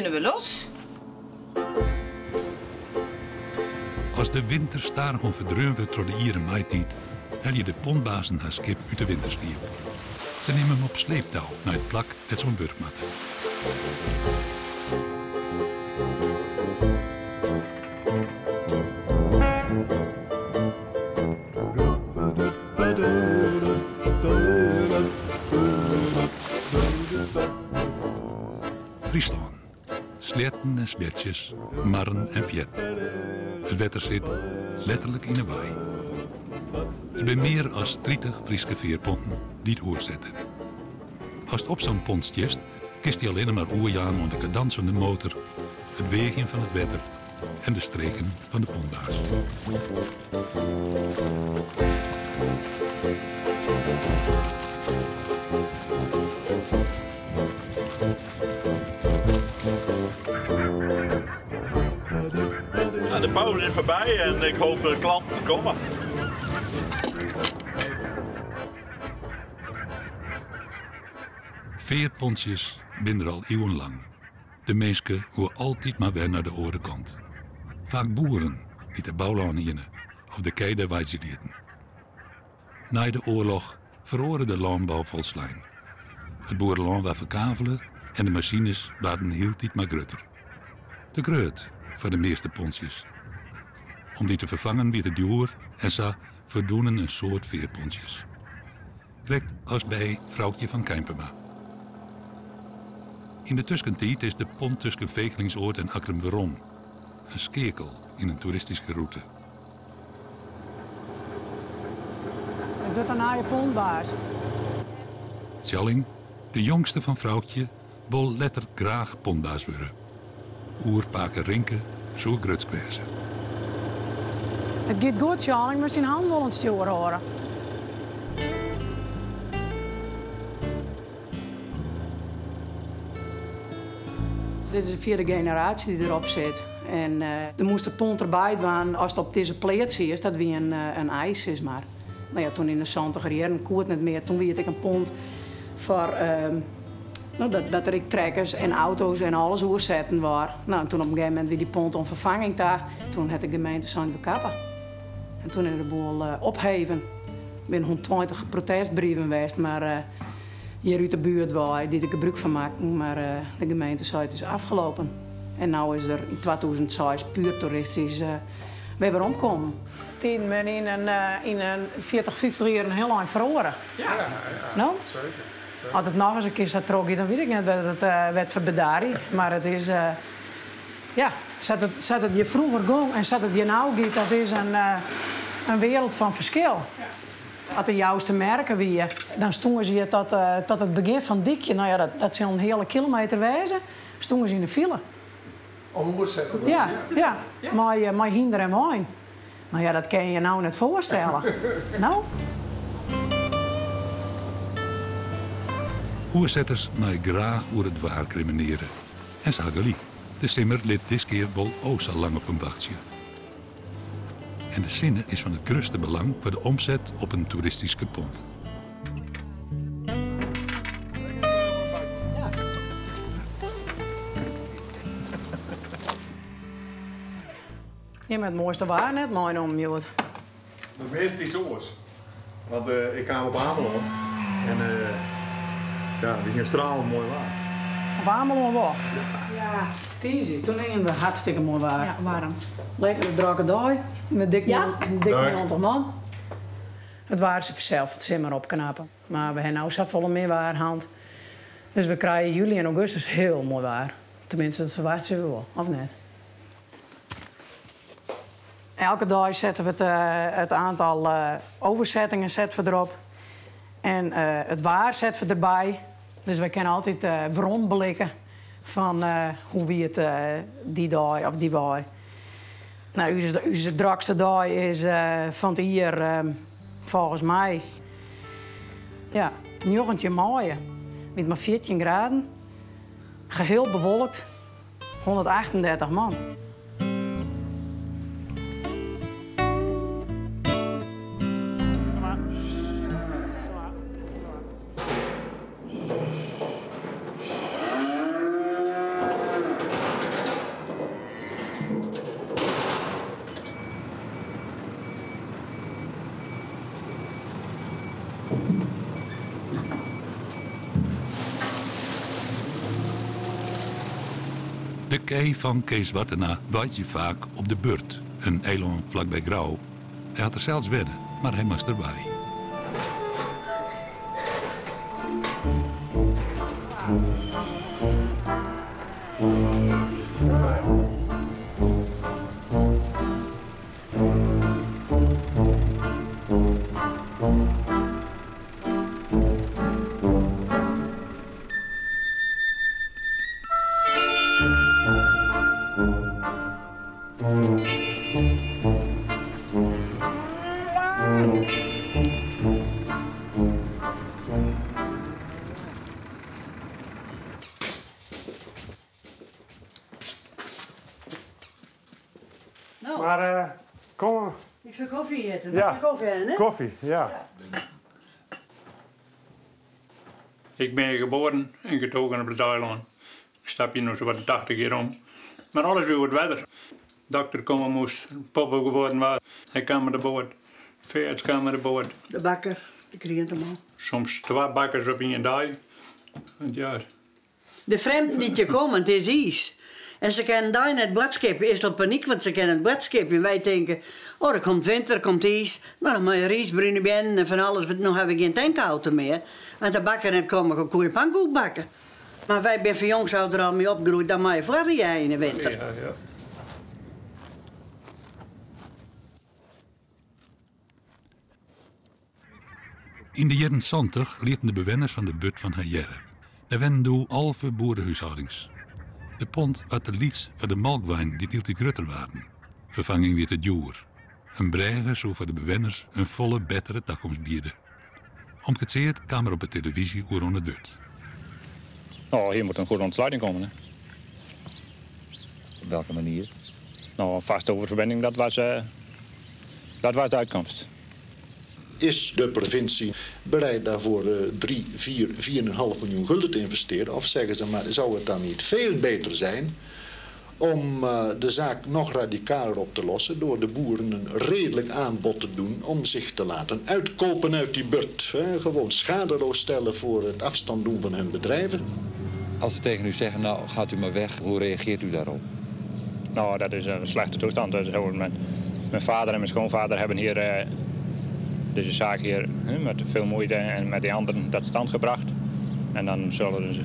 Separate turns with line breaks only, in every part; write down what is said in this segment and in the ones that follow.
kunnen we los.
Als de winter starig om verdreun wordt door de Ieren maaitijd, hel je de pontbazen haar schip uit de winterstiep. Ze nemen hem op sleeptouw naar het plak met zo'n burgmatten. Friesland. Sletten en sletjes, marren en vjet. Het wetter zit letterlijk in de waai. Er zijn meer dan 30 Friese veerponten die het oerzetten. Als het op zo'n pont stjest, kist hij alleen maar oerjaan onder de cadans van de motor, het wegen van het wetter en de streken van de pontbaas.
De pauze is voorbij en ik hoop de klanten komen.
Veerpontjes binden er al eeuwenlang. De meesten horen altijd maar weer naar de orenkant. Vaak boeren die de bouwlaan hinnen of de kei waar ze dierten. Na de oorlog verloren de landbouw volslijn. Het boerenland was verkavelen en de machines waren heel tijd maar grutter. De greut van de meeste pontjes. Om die te vervangen wie het duur en ze verdoenen een soort veerpontjes. Direct als bij vrouwtje van Kijmpema. In de tussentijd is de pont tussen Vegelingsoord en Akkerum-Weron een skekel in een toeristische route.
Het wordt een naaie pontbaas.
Tjalling, de jongste van vrouwtje, wil letter graag pontbaas worden. Oerpaken rinken, zo grutskwijzen.
Het gaat goed, Jan. Ik moet zijn hand wel sturen horen. Dit is de vierde generatie die erop zit. En er moest de pont erbij doen als het op deze pleet is. Dat wie een ijs is maar. Nou ja, toen in de 70 jaren koert niet meer. Toen werd ik een pont voor dat er trekkers en auto's en alles oerzetten waren. Nou, en toen op een gegeven moment weer die pont om vervanging daar. Toen had de gemeente zijn bekappen. En toen is de boel opheven. Er zijn 120 protestbrieven geweest, maar hier uit de buurt waar die er gebruik van maken. Maar de gemeente zei het is afgelopen. En nu is er in 2006 puur toeristisch weer omkomen. Tien men in een 40, 50 jaar een heel lang verloren.
Ja.
Nou?
Zeker.
Als het nog eens een keer zou trokken, dan weet ik niet dat het werd verbedaren. Maar het is, ja, zat het je vroeger ging en zat het je nou gaat, dat is een wereld van verschil. Als de juiste merken wie, dan stonden ze je tot het begin van het dikje. Nou ja, dat zal een hele kilometer wezen. Stonden ze in de file.
Om oerzetten?
Ja. Maar hinder en wijn. Nou ja, dat kan je nou net voorstellen. Nou?
Oerzetters mij graag oer het waar crimineren. En ze hadden lief. De simmer lid dit keer wel zo lang op een wachtje. En de zinnen is van het grootste belang voor de omzet op een toeristische pont.
Je met het mooiste waar net mooi om, joh.
Het meeste is oors. Want ik kwam op Ameland. En die ging stralend mooi waar.
Op Ameland wel?
Ja.
Easy. Toen gingen we hartstikke mooi waar.
Ja, warm.
Lekker drakke dag. Met dik 90 man. Het waren ze zelf het simmer opknappen. Maar we hebben nu zoveel meer waarhand. Dus we krijgen juli en augustus heel mooi waar. Tenminste, dat verwachten ze wel, of niet? Elke dag zetten we het aantal overzettingen zetten we erop. En het waar zetten we erbij. Dus we kunnen altijd bron blikken van hoe wie het die dag of die waai. Nou, onze drakste dag is van het hier volgens mij 9 mei met maar 14 graden. Geheel bewolkt, 138 man.
De kei van Kees Watena waait je vaak op de Burt, een eiland vlakbij Grauw. Hij had er zelfs wedden, maar hij was erbij.
Nou,
Maar kom.
ik zal koffie eten.
Ja.
Mag ik koffie hebben, hè?
Koffie, ja.
Ik ben geboren en getogen op het eiland. Ik stap hier nog zo wat 80 jaar om. Maar alles weer het weather. Dokter komen moest, papa geboren was. Hij kwam met de boord. Veerts kwam met de boord.
De bakker, de kreeg hem al.
Soms 2 bakkers op in een dag. Want ja,
De vreemden die je komen, het is ijs. En ze kennen daar in het bladskipje, is er paniek, want ze kennen het bladskipje. En wij denken, oh, er komt winter, er komt ijs. Nou, dan moet je riesbruine binnen en van alles. Want nu hebben we geen tankauto meer. En de bakker heeft komen een koeien pankoek bakken. Maar wij zijn van jongs er al mee opgegroeid, dan moet je voor jij in de winter.
ja.
In de jaren 70 leerden de bewoners van de But van haar jaren. Er werden door alve boerenhuishoudings. De pont was de lieds van de melkwijn die altijd groter waren. Vervanging weer het joer. Een breder zo voor de bewoners een volle, betere toekomst bieden. Omgekeerd kwam er op de televisie hoe het wordt.
Nou, hier moet een goede ontsluiting komen. Hè?
Op welke manier?
Nou, een vaste oververbinding, dat was de uitkomst.
Is de provincie bereid daarvoor 3, 4, 4,5 miljoen gulden te investeren? Of zeggen ze maar, zou het dan niet veel beter zijn om de zaak nog radicaler op te lossen door de boeren een redelijk aanbod te doen om zich te laten uitkopen uit die burt. Hè? Gewoon schadeloos stellen voor het afstand doen van hun bedrijven.
Als ze tegen u zeggen, nou gaat u maar weg, hoe reageert u daarop?
Nou, dat is een slechte toestand. Mijn vader en mijn schoonvader hebben hier deze zaak hier met veel moeite en met die anderen tot stand gebracht. En dan zullen ze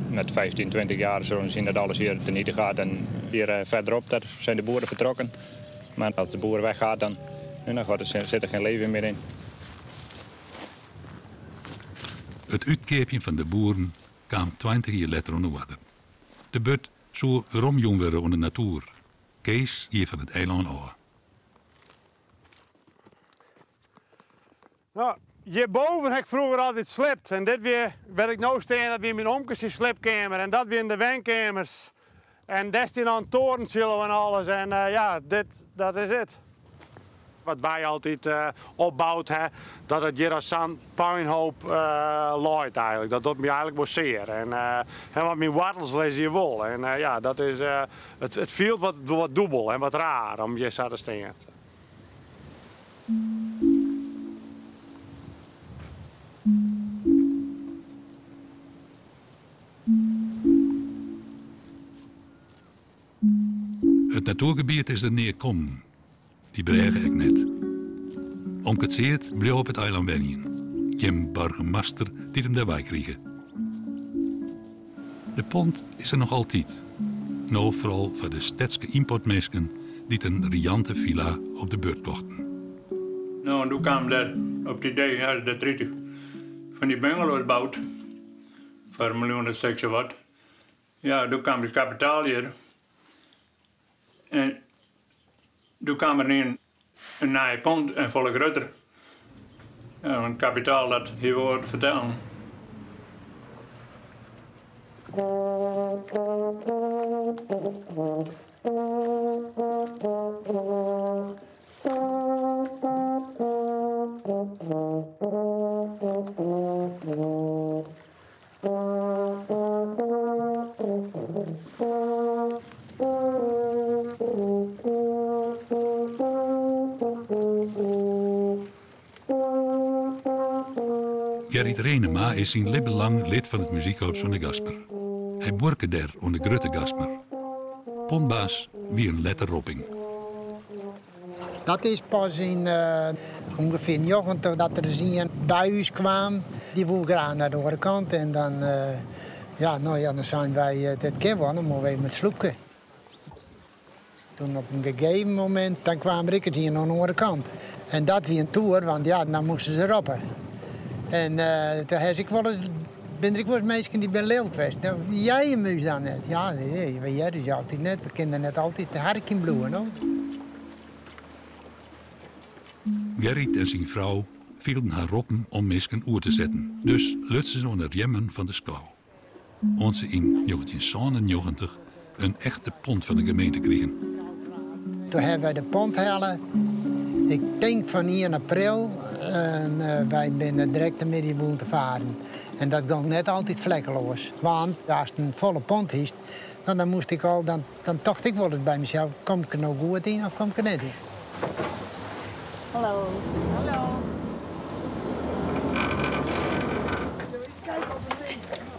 met 15, 20 jaar zullen we zien dat alles hier teniet gaat. En hier verderop daar zijn de boeren vertrokken. Maar als de boer weggaat, dan zit er geen leven meer in.
Het uitkeerpje van de boeren kwam 20 jaar later onder water. De But zou weer jong worden onder de natuur. Kees hier van het eiland af.
Nou, hierboven heb ik vroeger altijd slept. En dit weer, waar ik nu sta, dat weer mijn omkes in slepkamer. En dat weer in de wenkamers. En daar staan dan torenzillen en alles. En ja, dat is het. Wat wij altijd opbouwt, hè, dat het hier als zand puinhoop looit eigenlijk. Dat doet me eigenlijk wel zeer. En wat mijn wortels lees hier wel. En ja, dat is, het viel wat dubbel en wat raar om hier zo te staan.
Het natuurgebied is er neerkomen. Die bregen ik net. Omgekeerd bleef op het eiland wennen. Jim burgemeester die hem daarbij kregen. De pont is er nog altijd. Nou vooral voor de stedske importmensen die een riante villa op de beurt kochten.
Nou, en toen kwam er op het idee, ja, dat 30 van die bungalows bouwt. Voor 1 miljoen en 6 wat. Ja, toen kwam het kapitaal hier. En toen kwam er een nieuwe pont en volle groter. Ja, want kapitaal dat hier wordt vertellen.
Gerrit Renema is zijn leven lang lid van het muziekkorps van de Gasper. Hij workte daar onder de grote gasmer. Pontbaas wie een letterropping.
Dat is pas in ongeveer 90 dat er een bij ons kwam. Die wil graag naar de andere kant. En dan, dan zijn wij dit keer wel, dan moeten we met sloepje. Toen op een gegeven moment dan kwamen ik hier aan de andere kant. En dat weer een tour, want ja, dan moesten ze roppen. En toen ben ik wel eens mensen die ben leeuw geweest. Nou, jij moest dan net. Ja, nee, jij dus altijd net. We kunnen net altijd de hark in bloeien, hoor.
Gerrit en zijn vrouw vielen haar roppen om mensen oer te zetten. Dus lutsen ze onder remmen van de schouw. Ons ze in 1997 een echte pont van de gemeente kregen.
Toen hebben wij de pont halen. Ik denk van 1 april. En wij zijn direct de middenboel te varen. En dat ging net altijd vlekkeloos. Want als het een volle pont is, dan moest ik al, dan dacht ik wel eens bij mezelf, kom ik er nou goed in of kom ik er net in?
Hallo. Hallo.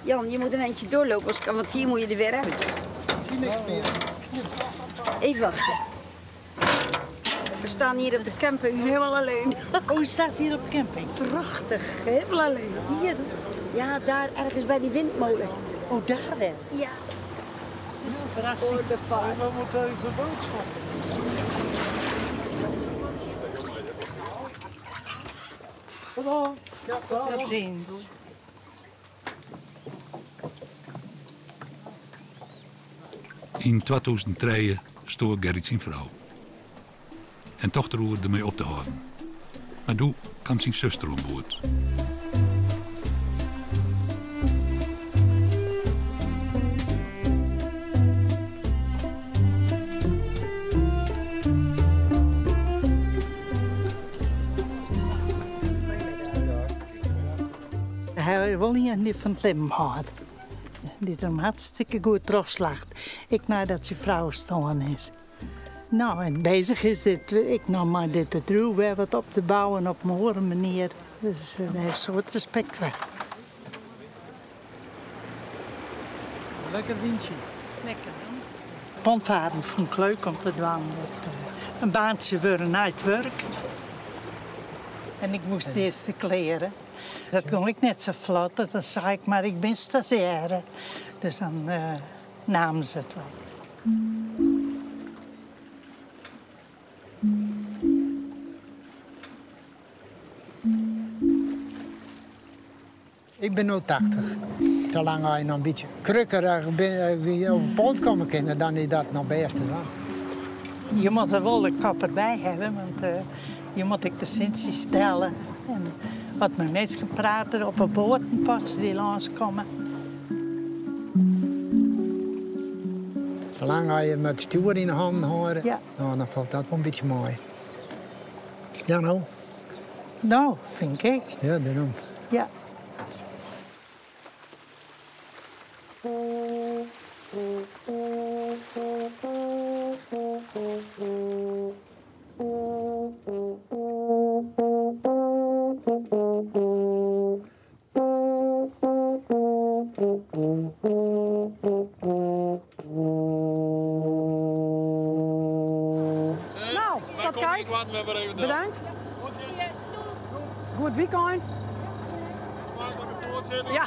Jan, je moet een eindje doorlopen, want hier moet je er weer uit.
Ik zie niks meer.
Even wachten. We staan hier op de camping helemaal alleen.
Oh, je staat hier op de camping?
Prachtig, helemaal alleen.
Hier?
Ja, daar ergens bij die windmolen.
Oh, daar wel?
Ja.
Dat is een verrassing.
Voor de vaart.
We moeten even boodschappen. Bedankt. Ja, tot ziens.
In 2003 stoor Gerrit zijn vrouw. En toch roerde ermee op te houden. Maar toen kwam zijn zuster aan boord.
Hij wil niet van het leven gehad. Die heeft hem hartstikke goed terugslacht. Ik nadat zijn vrouw staan is. Nou, en bezig is dit, ik nog maar dit bedrijf weer wat op te bouwen op mijn horen manier. Dus daar is soort respect voor.
Lekker windje.
Lekker. Pontvaren vond ik leuk om te doen. Een baantje voor een uit werk. En ik moest de eerste kleren. Dat kon ik net zo vlot. Dan zei ik, maar ik ben stagiaire. Dus dan namen ze het wel.
Ik ben nu 80. Zolang je nog een beetje krukkerig op een pont komen kunnen, dan is dat nog best.
Je moet er wel de kop erbij hebben, want je moet ik de sensie stellen. En wat met mensen praten op een boot die langskomen.
Zolang je met stuur in de hand hoort,
ja.
Nou, dan valt dat wel een beetje mooi. Ja, nou?
Nou, vind ik.
Ja, daarom.
Ja.
Nou, tot kijk. Bedankt. Goed weekend. Ja.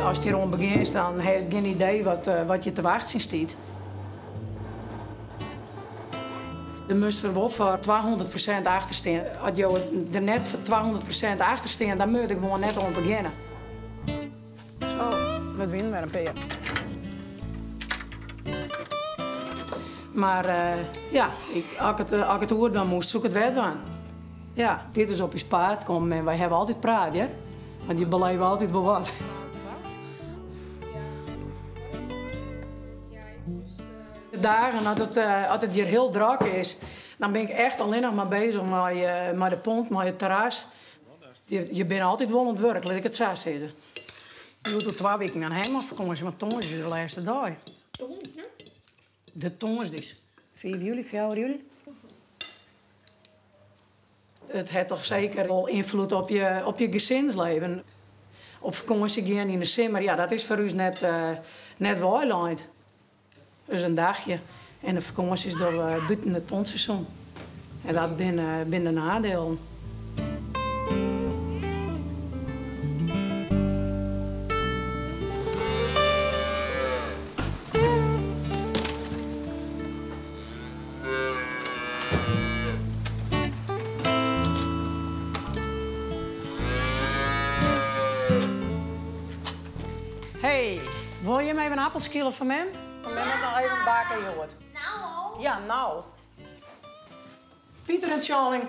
Als je hier rond begint, dan heb je geen idee wat je te wachten staat. Je moest er wel voor 200% achter staan. Als je er net voor 200% achter staat, dan moet je gewoon net om beginnen. Zo, wat winnen we een peer. Maar ja, als ik het hoor, dan moest zoek het wet aan. Ja, dit is op je paard komen en wij hebben altijd praat, hè? Want je beleven altijd wel wat. De dagen, als het hier heel druk is, dan ben ik echt alleen nog maar bezig met de pont, met het terras. Je bent altijd wel aan het werk, laat ik het zo zeggen. Je doet er 2 weken aan hemelvakantie, maar tongens is de laatste dag. De tongens dus. 4 juli, 4 juli. het heeft toch zeker wel invloed op je gezinsleven. Op vakantie gaan in de zomer, ja, dat is voor ons net weiland. Dus een dagje. En de vakantie is door buiten het pondseizoen. En dat zijn de nadelen. Hey, wil je me even een appel schillen van mij? Van mij net nog even een baken, joh. Nou? Ja, nou. Pieter en Charlie,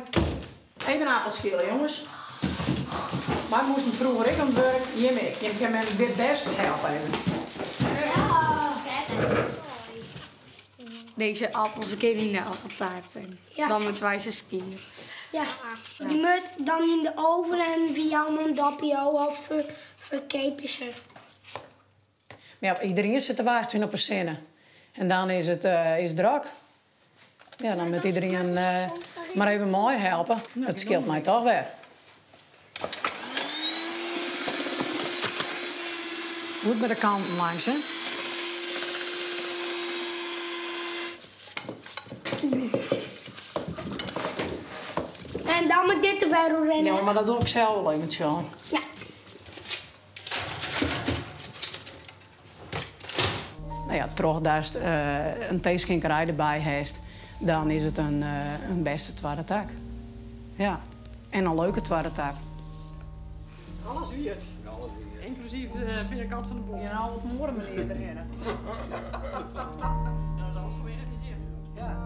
even een appel schillen, jongens. Wij moesten vroeger ik aan het werk, Jim ik. Je kan me dit best helpen even.
Ja, deze appels kun je in de appeltaart doen. Ja. Dan met wijze skiën.
Ja, die moet dan in de oven en via een dapje of verkepen ze.
Ja, iedereen zit te wachten op een scène. En dan is het druk. Ja, dan moet iedereen maar even mooi helpen. Dat scheelt mij toch weer. Goed bij de kanten langs, hè?
En dan moet dit er weer rennen.
Ja, maar dat doe ik zelf wel even, Charlie.
Ja.
Nou ja, toch als een theeschinkerij erbij heeft, dan is het een beste tweede tak. Ja, en een leuke tweede tak. Alles weer. Inclusief de binnenkant van de boel. Ja, nou op morgen meneer erheen. Dat is alles georganiseerd. Ja.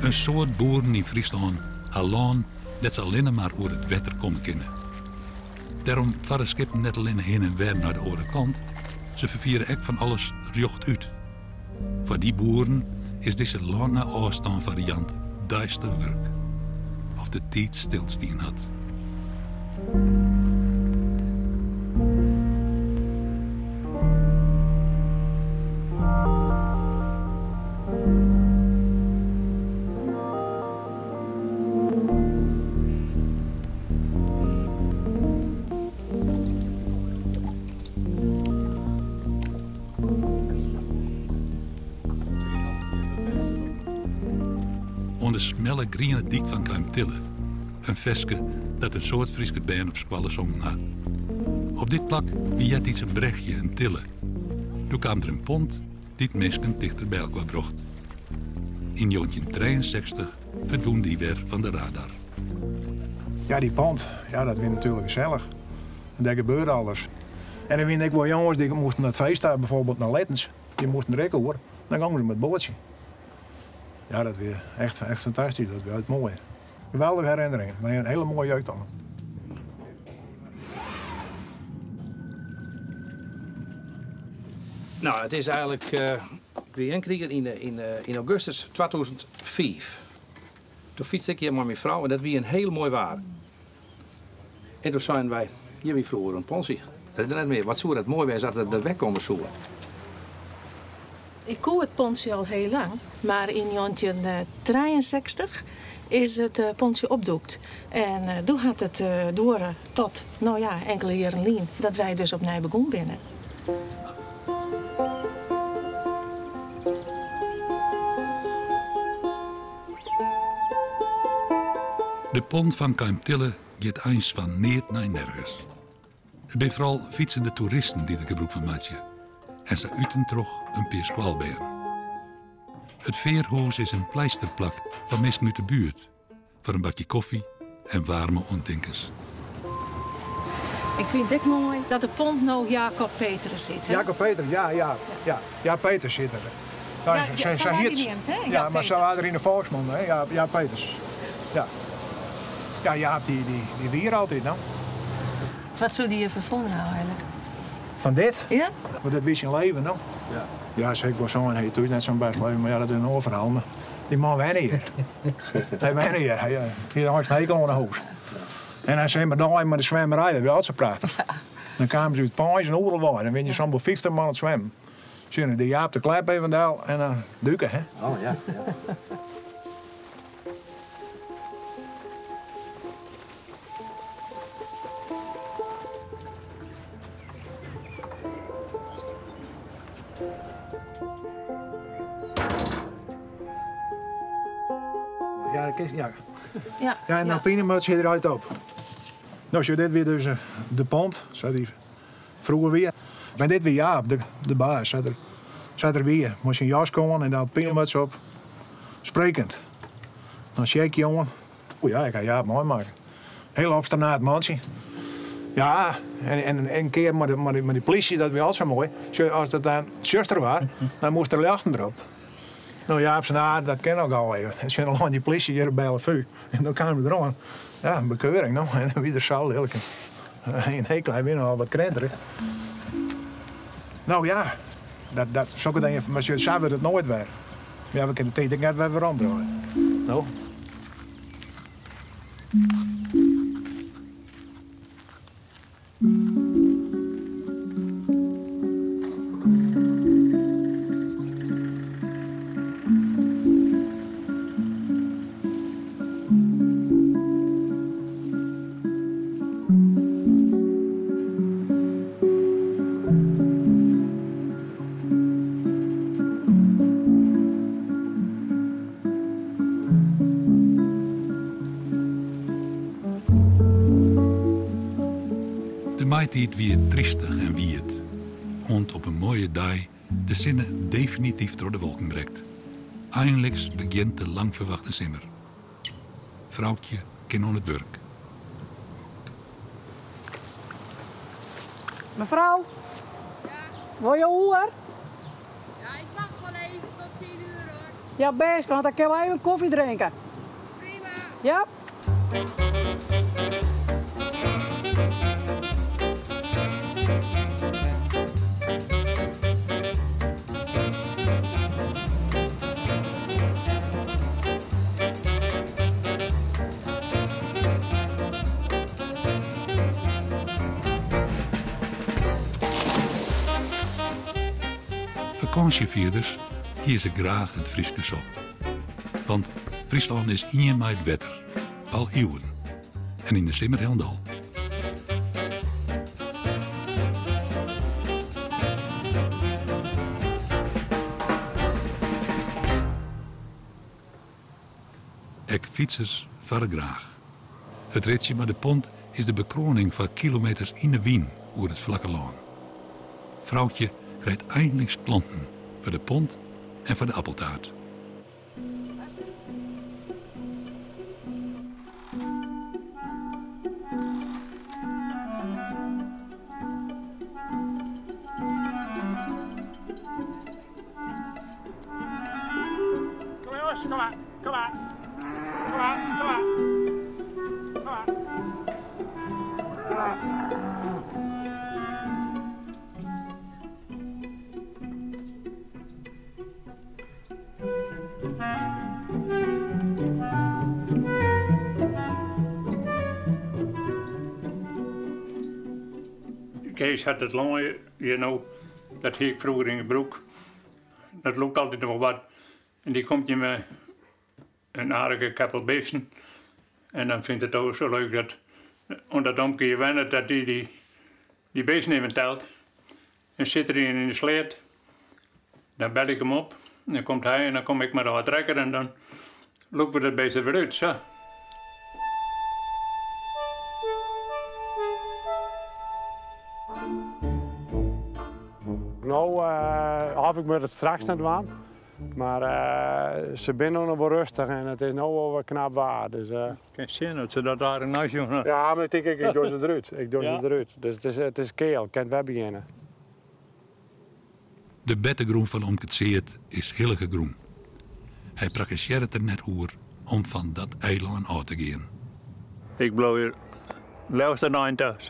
Een soort boeren in Friesland hebben dat ze alleen maar over het wetter komen kunnen. Daarom varen skippen net alleen heen en weer naar de andere kant. Ze vervieren echt van alles rjocht uit. Voor die boeren is deze lange afstand variant duister werk. Of de tijd stilstaan had. De smelle groene dik van Kluimtille. Een veske dat een soort Frieske band op squallen zongen had. Op dit plak wie het iets een brechtje en Tille. Toen kwam er een pont die het meesken dichter bij elkaar bracht. In 1963 verdween die weer van de radar.
Ja, die pont, ja, dat was natuurlijk gezellig. En daar gebeurde alles. En dan vind ik wel jongens die moesten naar het feest hebben, bijvoorbeeld naar Lettens. Die moesten er ook hoor. Dan gingen ze met het bootje. Ja, dat weer echt fantastisch. Dat weer mooi. Geweldige herinneringen. Maar een hele mooie jeugd aan.
Nou, het is eigenlijk weer ingekregen in augustus 2005. Toen fietste ik hier met mijn vrouw en dat was een heel mooi waar. En toen zijn wij, hier weer vroeger een ponsie. Dat is net meer. Wat zou dat mooi was dat het er weg komen zoeken.
Ik koe het pontje al heel lang, maar in 1963 is het pontje opdoekt. En toen had het door tot, nou ja, enkele jaren lien, dat wij dus op Nijbegoen binnen.
De pont van Kluimtille gaat eens van neert naar nergens. Het zijn vooral fietsende toeristen die er gebruik van maken. En ze uiten toch een paar squalbeen. Het veerhuis is een pleisterplak van mensen uit de buurt. Voor een bakje koffie en warme ontdenkers.
Ik vind het mooi dat de pont nou Jacob Peters zit. Hè?
Jacob Peters, ja, Peters zit er.
Ja, zo had hij neemt, hè?
Ja, maar zo hadden er in de volksmond, hè? Ja, Peters. Ja. Ja, Jaap die wier altijd, nou.
Wat zou die je vervonden nou eigenlijk?
Van dit?
Ja?
Want dat wist je in leven, nou. Ja. Ja, zeker wel zo en hij doet net zo'n best leven, maar ja, dat is een overhaal. Maar die man wennen hier. Hij wennen hier. Hij had een hekel aan de hoes. En hij zei, maar dan maar de zwemmerij, dat was altijd zo prachtig. Ja. Dan kwamen ze uit Pijs en overal waar. Dan ben je zo'n 50 man aan het zwemmen. Zie je, de Jaap de klep even daar en dan duiken, hè?
Oh ja.
Ja, dat is, ja.
Ja,
ja, en dan pinemuts je eruit op. Nou, zo dit weer dus de pont, zat die vroeger weer. Maar dit weer Jaap, de baas, zat er weer. Moest je een jas komen en dan pinemuts op. Sprekend. Dan shake je jongen. Oeh ja, ik ga Jaap mooi maken. Heel obstinaat mansje. Ja, en een keer met die politie, dat was altijd zo mooi. Als dat dan zuster was, dan moest er lachen erop. Nou ja, dat ken ik al even. En toen al die politie hier bij Bellevue. En dan kwamen we eraan. Ja, een bekeuring, nou. En wie er zal, elke. Een hekel, hij al wat krenteren. Nou ja, dat zou ik denken, maar zo we het nooit weer. Ja, we kunnen de tijd net weer veranderen. Nou.
Maaitijd wie het triestig en wierd. Und op een mooie dag de zinnen definitief door de wolken breekt. Eindelijk begint de lang verwachte simmer. Vrouwtje kan aan het werk.
Mevrouw? Ja? Wil je hoer?
Ja, ik wacht wel even tot 10 uur hoor.
Ja, best, want dan kunnen we even koffie drinken.
Prima.
Ja?
Vakantievierders kiezen graag het Frieske sop. Want Friesland is eenmaal het wetter, al eeuwen. En in de simmer helemaal. Ik fietsers varen graag. Het ritje met de pont is de bekroning van kilometers in de wien over het vlakke laan. Vrouwtje krijgt eindelijk klanten voor de pont en voor de appeltaart.
Kom jongens, kom maar, kom maar. Kom maar, kom maar. Kom maar. Kom maar.
Kees had het lang, dat heet ik vroeger in de broek. Dat loopt altijd nog wat. En die komt je met een aardige kappel beesten. En dan vindt het ook zo leuk dat, omdat dan kun je wennen dat die beesten even telt. En zit er in de sleet. Dan bel ik hem op. En dan komt hij en dan kom ik met wat trekker en dan lopen we dat beest weer uit. Zo.
Nou, had ik me het straks net aan. Maar ze zijn nog wel rustig en het is nu wel wat knap waar. Dus,
kan je zien dat ze dat daar een huis doen?
Ja, maar ik doe ze eruit. Ik doe ze eruit. Dus het is keel, ik kan het wel beginnen.
De bettegroen van Omketseert is hillige groen. Hij praktiseert er net hoe om van dat eiland uit te gaan.
Ik blijf hier laatste nacht thuis.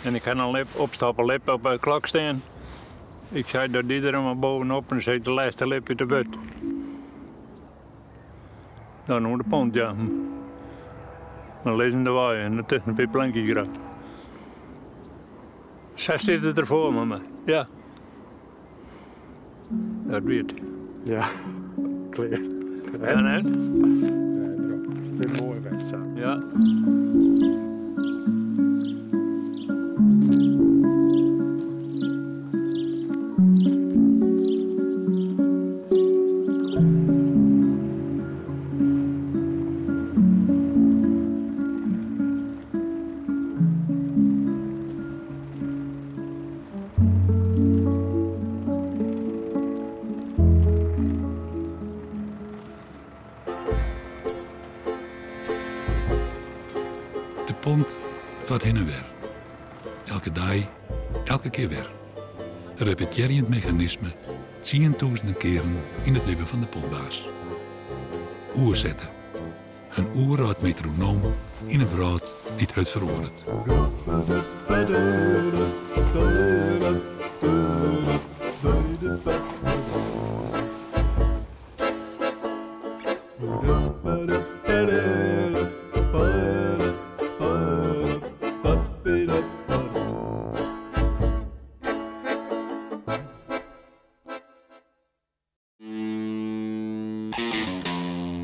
En ik ga een opstappen lip op de klok staan. Ik zei dat iedereen maar bovenop en zei de laatste lipje te bed. Dan moet de pont, ja. Dan lezen de waaien en dat is een beetje plankje graag. Zij zitten er voor me, maar ja. Dat weet je.
Ja, klaar.
Ja, net?
Dit is mooi best zo.
Ja.
De pont gaat heen en weer. Elke dag, elke keer weer. Een repeterend mechanisme, 10.000 keren in het leven van de pontbaas. Oer zetten. Een oerraad metronoom in een vraat die het verwoordt.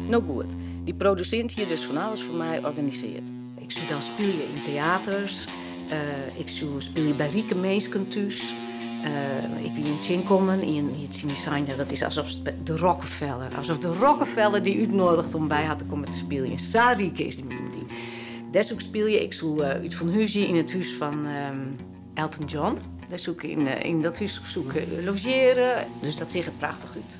Nou goed, die producent hier dus van alles voor mij organiseert. Ik zou dan spelen in theaters, ik zou spelen bij rieke mensen thuis. Ik ben in het Zinkomen, in het Sinisanja, dat is alsof de Rockefeller. Alsof de Rockefeller die uitnodigt om bij had te komen te spelen. In Sarike is die. Desook speel je, ik zou uit van Huisje in het huis van Elton John. Daar zoek in dat huis logeren, dus dat ziet er prachtig uit.